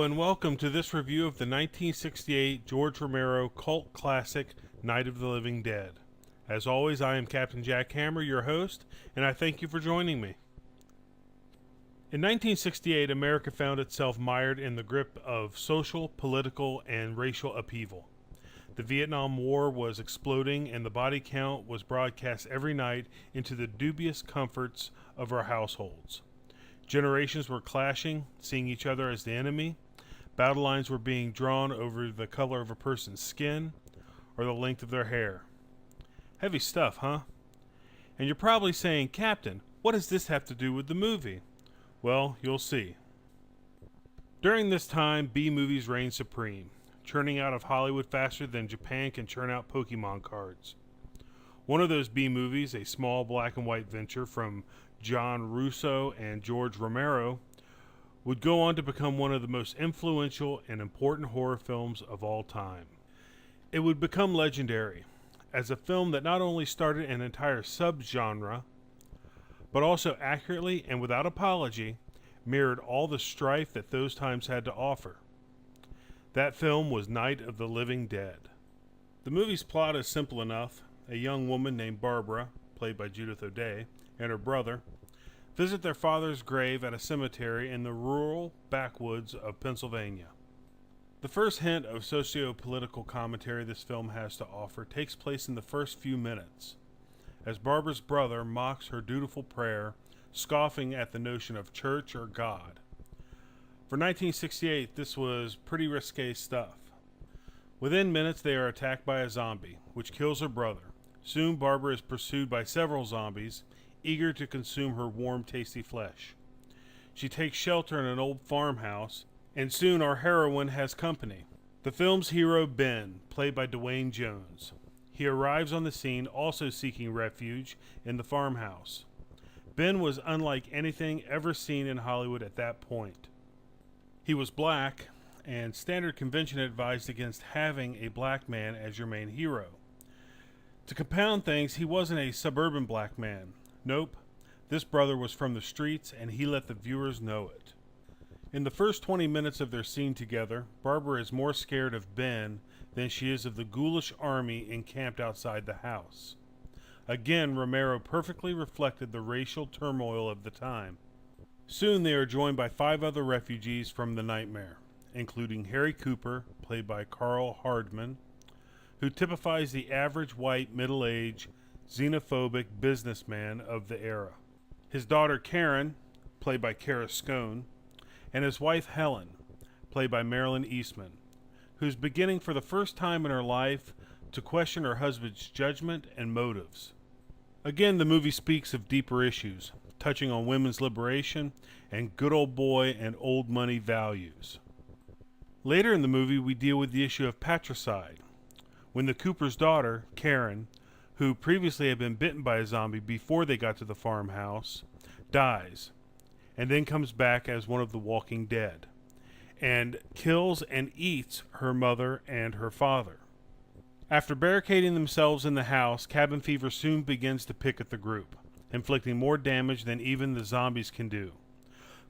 and welcome to this review of the 1968 George Romero cult classic, Night of the Living Dead. As always, I am Captain Jack Hammer, your host, and I thank you for joining me. In 1968, America found itself mired in the grip of social, political, and racial upheaval. The Vietnam War was exploding, and the body count was broadcast every night into the dubious comforts of our households. Generations were clashing, seeing each other as the enemy. Battle lines were being drawn over the color of a person's skin or the length of their hair. Heavy stuff, huh? And you're probably saying, Captain, what does this have to do with the movie? Well, you'll see. During this time, B-movies reigned supreme, churning out of Hollywood faster than Japan can churn out Pokemon cards. One of those B-movies, a small black and white venture from John Russo and George Romero, would go on to become one of the most influential and important horror films of all time. It would become legendary as a film that not only started an entire subgenre, but also accurately and without apology mirrored all the strife that those times had to offer. That film was Night of the Living Dead. The movie's plot is simple enough. A young woman named Barbara, played by Judith O'Dea, and her brother visit their father's grave at a cemetery in the rural backwoods of Pennsylvania. The first hint of socio-political commentary this film has to offer takes place in the first few minutes, as Barbara's brother mocks her dutiful prayer, scoffing at the notion of church or God. For 1968, this was pretty risque stuff. Within minutes, they are attacked by a zombie, which kills her brother. Soon, Barbara is pursued by several zombies, eager to consume her warm, tasty flesh. She takes shelter in an old farmhouse, and soon our heroine has company. The film's hero, Ben, played by Dwayne Jones. He arrives on the scene also seeking refuge in the farmhouse. Ben was unlike anything ever seen in Hollywood at that point. He was black, and standard convention advised against having a black man as your main hero. To compound things, he wasn't a suburban black man. Nope, this brother was from the streets, and he let the viewers know it. In the first 20 minutes of their scene together, Barbara is more scared of Ben than she is of the ghoulish army encamped outside the house. Again, Romero perfectly reflected the racial turmoil of the time. Soon they are joined by 5 other refugees from the nightmare, including Harry Cooper, played by Carl Hardman, who typifies the average white, middle-aged, xenophobic businessman of the era. His daughter Karen, played by Kara Scone, and his wife Helen, played by Marilyn Eastman, who's beginning for the first time in her life to question her husband's judgment and motives. Again, the movie speaks of deeper issues, touching on women's liberation and good old boy and old money values. Later in the movie, we deal with the issue of patricide, when the Cooper's daughter, Karen, who previously had been bitten by a zombie before they got to the farmhouse, dies, and then comes back as one of the Walking Dead, and kills and eats her mother and her father. After barricading themselves in the house, cabin fever soon begins to pick at the group, inflicting more damage than even the zombies can do,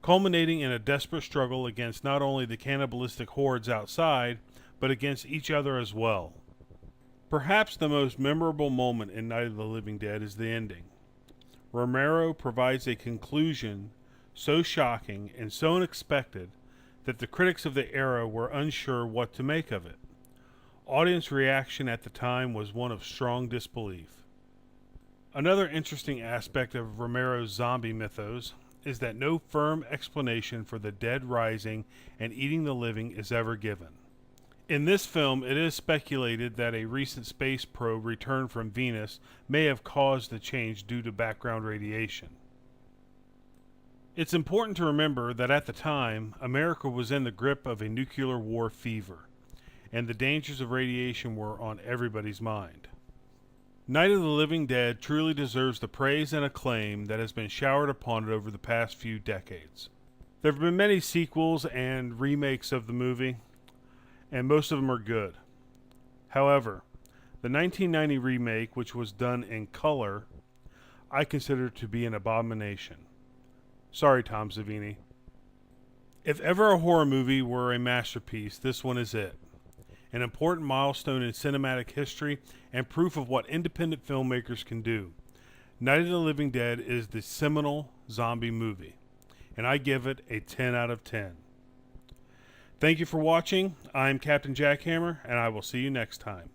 culminating in a desperate struggle against not only the cannibalistic hordes outside, but against each other as well. Perhaps the most memorable moment in Night of the Living Dead is the ending. Romero provides a conclusion so shocking and so unexpected that the critics of the era were unsure what to make of it. Audience reaction at the time was one of strong disbelief. Another interesting aspect of Romero's zombie mythos is that no firm explanation for the dead rising and eating the living is ever given. In this film, it is speculated that a recent space probe returned from Venus may have caused the change due to background radiation. It's important to remember that at the time, America was in the grip of a nuclear war fever, and the dangers of radiation were on everybody's mind. Night of the Living Dead truly deserves the praise and acclaim that has been showered upon it over the past few decades. There have been many sequels and remakes of the movie, and most of them are good. However, the 1990 remake, which was done in color, I consider to be an abomination. Sorry, Tom Savini. If ever a horror movie were a masterpiece, this one is it. An important milestone in cinematic history and proof of what independent filmmakers can do. Night of the Living Dead is the seminal zombie movie, and I give it a 10 out of 10. Thank you for watching. I'm Captain Jackhammer, and I will see you next time.